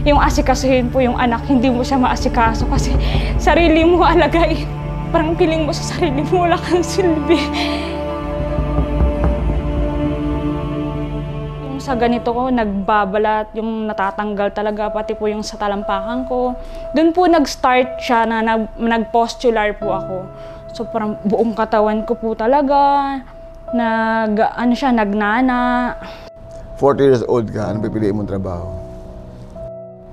Yung asikasuhin po yung anak, hindi mo siya maasikaso kasi sarili mo alagain. Parang piling mo sa sarili mo, wala kang silbi. Yung sa ganito ko, nagbabalat, yung natatanggal talaga, pati po yung sa talampakan ko. Doon po nag-start siya na nag-postular po ako. So parang buong katawan ko po talaga, nagnana. 40 years old ka, ano pipiliin mong trabaho?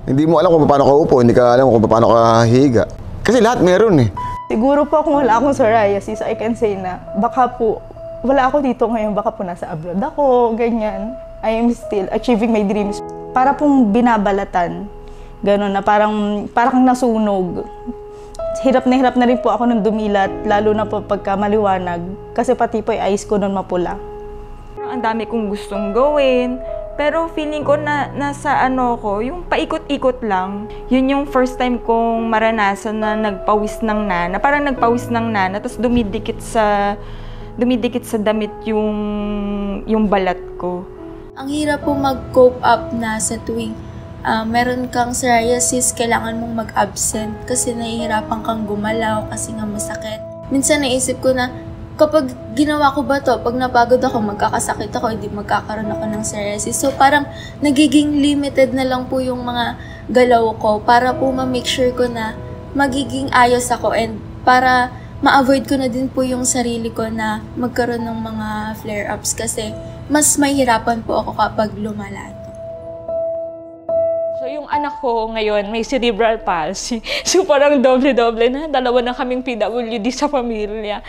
Hindi mo alam kung paano ka upo, hindi ka alam kung paano ka higa. Kasi lahat meron eh. Siguro po kung wala akong psoriasis, I can say na baka po, wala ako dito ngayon, baka po nasa abroad ako, ganyan. I am still achieving my dreams. Para pong binabalatan, gano'n na parang nasunog. Hirap na rin po ako nung dumilat, lalo na po pagka maliwanag. Kasi pati po yung eyes ko nun mapula. Ang dami kong gustong gawin. Pero feeling ko na nasa yung paikot-ikot lang. Yun yung first time kong maranasan na nagpawis ng nana. Parang nagpawis ng nana, tapos dumidikit sa damit yung balat ko. Ang hirap po mag-cope up na sa tuwing meron kang psoriasis, kailangan mong mag-absent kasi nahihirapan kang gumalaw kasi nga masakit. Minsan naisip ko na, kapag ginawa ko ba to, pag napagod ako, magkakasakit ako, hindi magkakaroon ako ng psoriasis. So parang nagiging limited na lang po yung mga galaw ko para po ma-make sure ko na magiging ayos ako and para ma-avoid ko na din po yung sarili ko na magkaroon ng mga flare-ups kasi mas mahirapan po ako kapag lumala. So yung anak ko ngayon may cerebral palsy. So parang doble-doble na, dalawa na kaming PWD sa pamilya.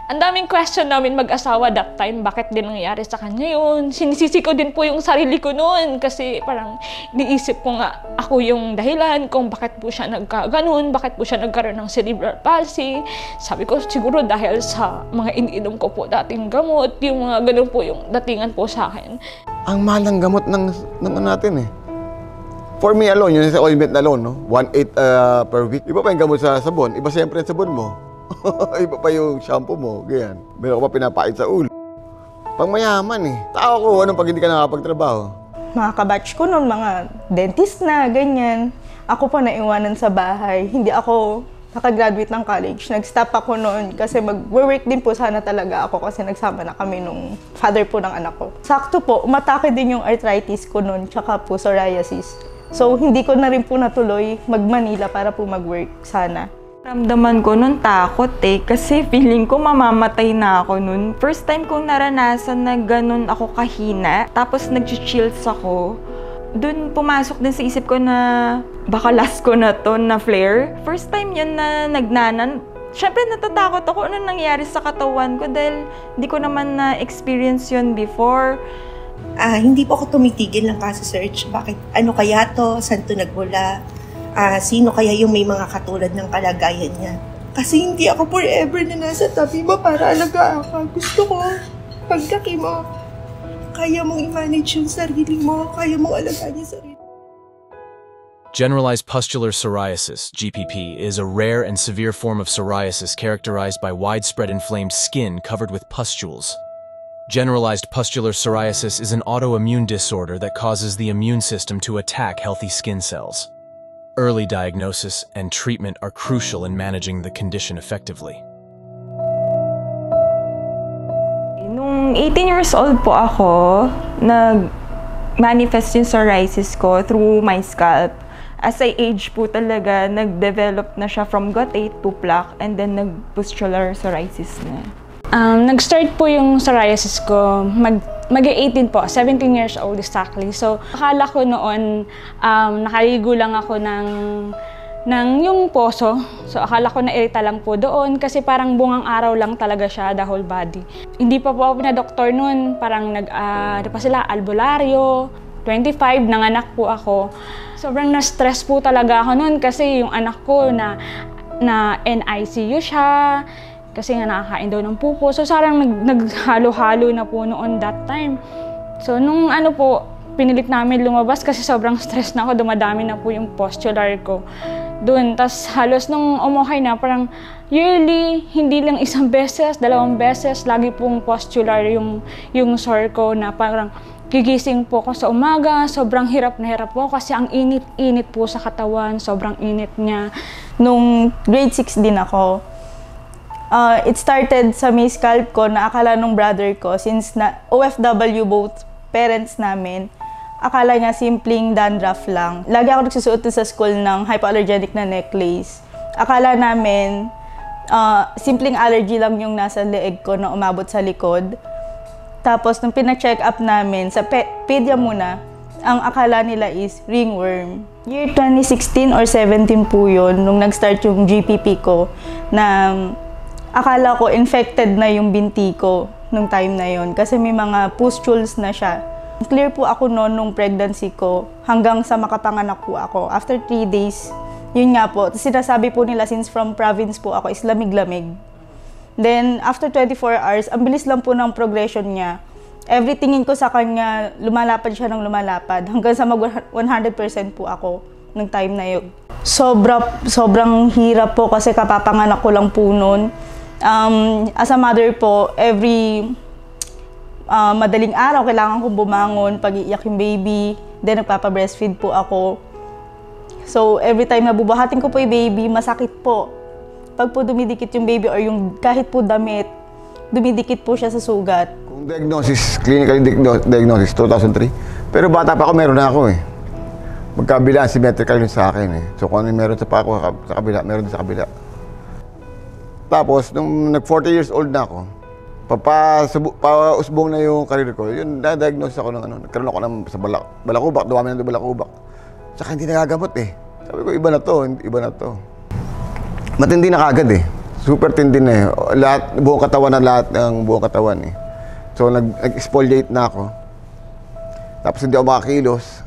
Ang daming question namin mag-asawa that time, bakit din nangyari sa kanya yun. Sinisisi ko din po yung sarili ko noon kasi parang niisip ko nga ako yung dahilan kung bakit po siya nagkaganon, bakit po siya nagkaroon ng cerebral palsy. Sabi ko siguro dahil sa mga iniinom ko po dating gamot, yung mga ganun po yung datingan po sa akin. Ang mahal ng gamot ng natin eh. For me alone, yun sa ointment alone, no? 1.8 per week. Iba pa yung gamot sa sabon, iba siyempre yung sabon mo. Iba pa yung shampoo mo, ganyan. Meron ka pa pinapait sa ulo. Pang mayaman eh. Tao ko, anong pag hindi ka nakapagtrabaho? Mga kabatch ko noon, mga dentist na, ganyan. Ako po naiwanan sa bahay. Hindi ako nakagraduate ng college. Nag-stop ako noon kasi mag-work din po sana talaga ako kasi nagsama na kami nung father po ng anak ko. Sakto po, umatake din yung arthritis ko noon, tsaka po psoriasis. So, hindi ko na rin po natuloy mag-Manila para po mag-work sana. Ramdaman ko nun takot kasi feeling ko mamamatay na ako nun. First time kong naranasan na ganun ako kahina, tapos nag-chills ako. Doon pumasok din sa isip ko na baka last ko na to na flare. First time yun na nagnanan. Siyempre natatakot ako ano nangyari sa katawan ko dahil hindi ko naman na-experience yun before. Hindi po ako tumitigil ng kaso-search. Bakit? Ano kaya to? Saan to nagmula? Sino kaya yung may mga katulad ng kalagayan niya? Kasi hindi ako forever na nasa tabi mo para alagaan ka. Gusto ko, paglaki mo, kaya mong i-manage yung sarili mo, kaya mong alagaan yung sarili. Generalized pustular psoriasis, GPP, is a rare and severe form of psoriasis characterized by widespread inflamed skin covered with pustules. Generalized pustular psoriasis is an autoimmune disorder that causes the immune system to attack healthy skin cells. Early diagnosis and treatment are crucial in managing the condition effectively. Nung 18 years old po ako, nag-manifest yung psoriasis ko through my scalp. As I age po talaga, nag-develop na siya from guttate to plaque and then nag-pustular psoriasis na. Nag-start po yung psoriasis ko, mag-18 po, 17 years old exactly. So, akala ko noon, nakaligo lang ako ng yung poso. So, akala ko na-irita lang po doon kasi parang bungang araw lang talaga siya, the whole body. Hindi pa po ako na-doktor noon, parang albularyo, 25, nanganak po ako. Sobrang na-stress po talaga ako noon kasi yung anak ko na NICU siya, kasi nga nakakain daw ng pupo. So, sarang naghalo-halo na po noon that time. So, nung pinilit namin lumabas kasi sobrang stress na ako, dumadami na po yung postular ko. doon. Tas halos nung umuhay na, parang yearly, hindi lang isang beses, 2 beses, lagi pong postular yung sore ko na parang gigising po ko sa umaga, sobrang hirap na hirap po kasi ang init po sa katawan, sobrang init niya. Nung grade 6 din ako, it started sa may scalp ko na akala nung brother ko, since na OFW both parents namin, akala niya simpleng dandruff lang. Lagi ako nagsusuot sa school ng hypoallergenic na necklace. Akala namin, simpleng allergy lang yung nasa leeg ko na umabot sa likod. Tapos, nung pina-check up namin, sa pedia muna, ang akala nila is ringworm. Year 2016 or 17 po yun, nung nag-start yung GPP ko, na akala ko infected na yung binti ko nung time na yon kasi may mga pustules na siya. Clear po ako noon nung pregnancy ko hanggang sa makapanganak po ako. After 3 days, yun nga po, sinasabi po nila since from province po ako is lamig-lamig. Then, after 24 hours, ang bilis lang po ng progression niya. Everythingin ko sa kanya, lumalapad siya ng lumalapad. Hanggang sa mag 100% po ako nung time na yun. Sobrang hirap po kasi kapapanganak ko lang po noon. As a mother po, every madaling araw, kailangan kong bumangon pag iiyak yung baby. Then, nagpapa-breastfeed po ako. So, every time na bubuhatin ko po yung baby, masakit po. Pag po dumidikit yung baby or yung kahit po damit, dumidikit po siya sa sugat. Kung diagnosis, clinical diagnosis, 2003. Pero bata pa ako, meron na ako eh. Magkabila, symmetrical yun sa akin eh. So kung ano meron sa pa ako sa kabila, meron din sa kabila. Tapos, nung nag-40 years old na ako, pausbong na yung karir ko, yun, na-diagnose ako ng ano, nagkaroon ako ng sa balakubak, dumami ng balakubak. Tsaka hindi nagagamot eh. Sabi ko, iba na to. Matindi na kagad eh. Super tindi na eh. Buong katawan na lahat ng buong katawan eh. So, nag-exfoliate na ako. Tapos hindi ako makakilos.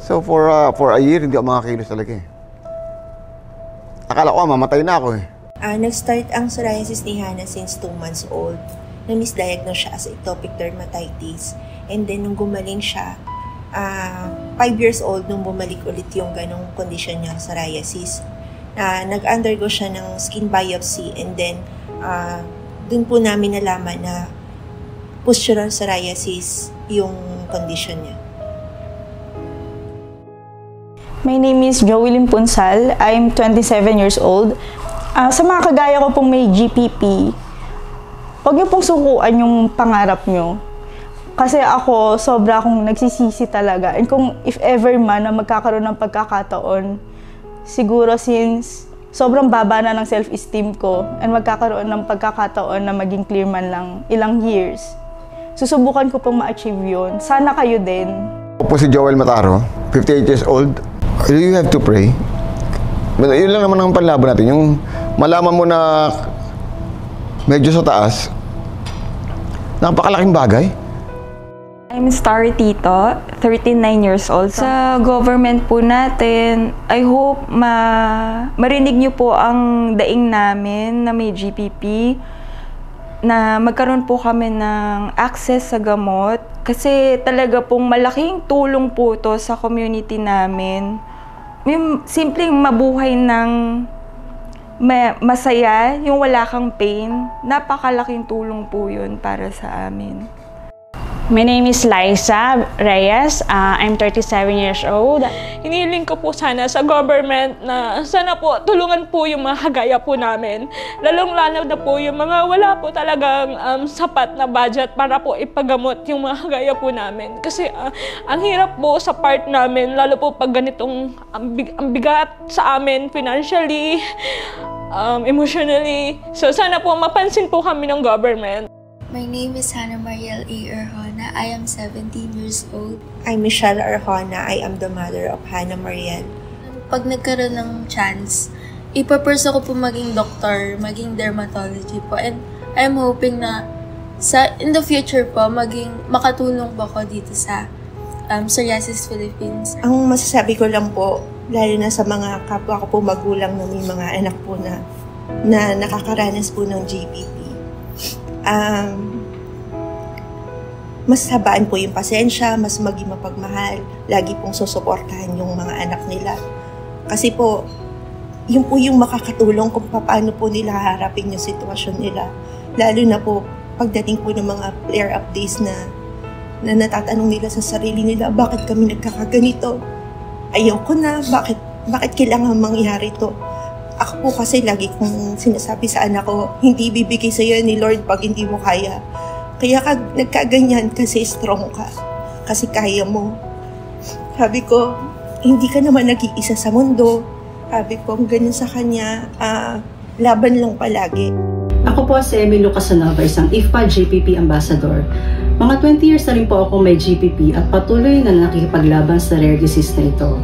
So, for a year, hindi ako makakilos talaga eh. Akala ko, mamatay na ako eh. Nag-start ang psoriasis ni Hannah since 2 months old. Na-misdiagnose siya as atopic dermatitis. And then, nung gumaling siya, 5 years old nung bumalik ulit yung ganong condition niya, psoriasis. Nag-undergo siya ng skin biopsy and then dun po namin nalaman na pustular psoriasis yung condition niya. My name is Joelyn Punsal. I'm 27 years old. Sa mga kagaya ko pong may GPP, huwag niyo pong sukuan yung pangarap niyo. Kasi ako, sobra akong nagsisisi talaga. And kung if ever man na magkakaroon ng pagkakataon, siguro since sobrang baba na ng self-esteem ko and magkakaroon ng pagkakataon na maging clear man lang ilang years, susubukan ko pong ma-achieve yun. Sana kayo din. Ako po si Joel Mataro, 58 years old. You have to pray. Yun lang naman ang panlaban natin. Yung malaman mo na medyo sa taas, napakalaking bagay. I'm Starry Tito, 39 years old. Sa government po natin, I hope marinig niyo po ang daing namin na may GPP, na magkaroon po kami ng access sa gamot. Kasi talaga pong malaking tulong po to sa community namin. Yung simpleng mabuhay ng masaya, yung wala kang pain, napakalaking tulong po yun para sa amin. My name is Liza Reyes. I'm 37 years old. Hinihiling ko po sana sa government na sana po tulungan po yung mga kagaya po namin. Lalong-lalo na po yung mga wala po talagang sapat na budget para po ipagamot yung mga kagaya po namin. Kasi ang hirap po sa part namin, lalo po pag ganitong ang bigat sa amin financially, emotionally. So sana po mapansin po kami ng government. My name is Hannah Mariel A. Arjona. I am 17 years old. I'm Michelle Arjona. I am the mother of Hannah Mariel. Pag nagkaroon ng chance, ipapurso ko po maging doctor, maging dermatology po. And I'm hoping na in the future po, makatulong po ako dito sa Psoriasis Philippines. Ang masasabi ko lang po, lalo na sa mga kapwa ko po magulang na may mga anak po na nakakaranas po ng GPP. Mas habaan po yung pasensya, mas maging mapagmahal, lagi pong susuportahan yung mga anak nila. Kasi po, yun po yung makakatulong kung paano po nila harapin yung sitwasyon nila. Lalo na po, pagdating po ng mga flare-up days na natatanong nila sa sarili nila, bakit kami nagkakaganito? Ayoko na, bakit kailangan mangyari to? Ako po kasi lagi kong sinasabi sa anak ko, hindi bibigay sa'yo ni Lord pag hindi mo kaya. Kaya ka nagkaganyan kasi strong ka. Kasi kaya mo. Sabi ko, hindi ka naman nag-iisa sa mundo. Sabi ko, ganyan sa kanya, laban lang palagi. Ako po si Emily Casanova, isang IFPA GPP Ambassador. Mga 20 years na rin po ako may GPP at patuloy na nakikipaglaban sa rare disease na ito.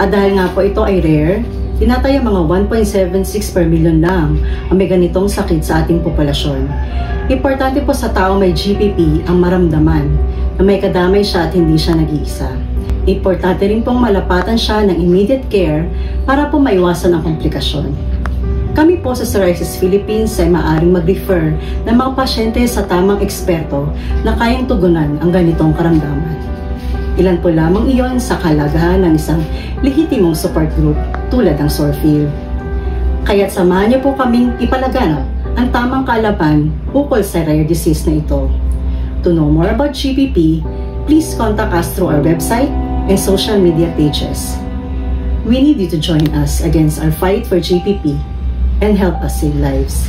At dahil nga po ito ay rare, tinataya mga 1.76 per million lang ang may ganitong sakit sa ating populasyon. Importante po sa tao may GPP ang maramdaman na may kadamay siya at hindi siya nag-iisa. Importante rin pong malapatan siya ng immediate care para po maiwasan ang komplikasyon. Kami po sa Psoriasis Philippines ay maaaring mag-refer ng mga pasyente sa tamang eksperto na kayang tugunan ang ganitong karamdaman. Ilan po lamang iyon sa kalagahan ng isang lehitimong support group tulad ng Sorfil. Kaya't samahan niyo po kaming ipalaganap ang tamang kaalaman ukol sa rare disease na ito. To know more about GPP, please contact us through our website and social media pages. We need you to join us against our fight for GPP and help us save lives.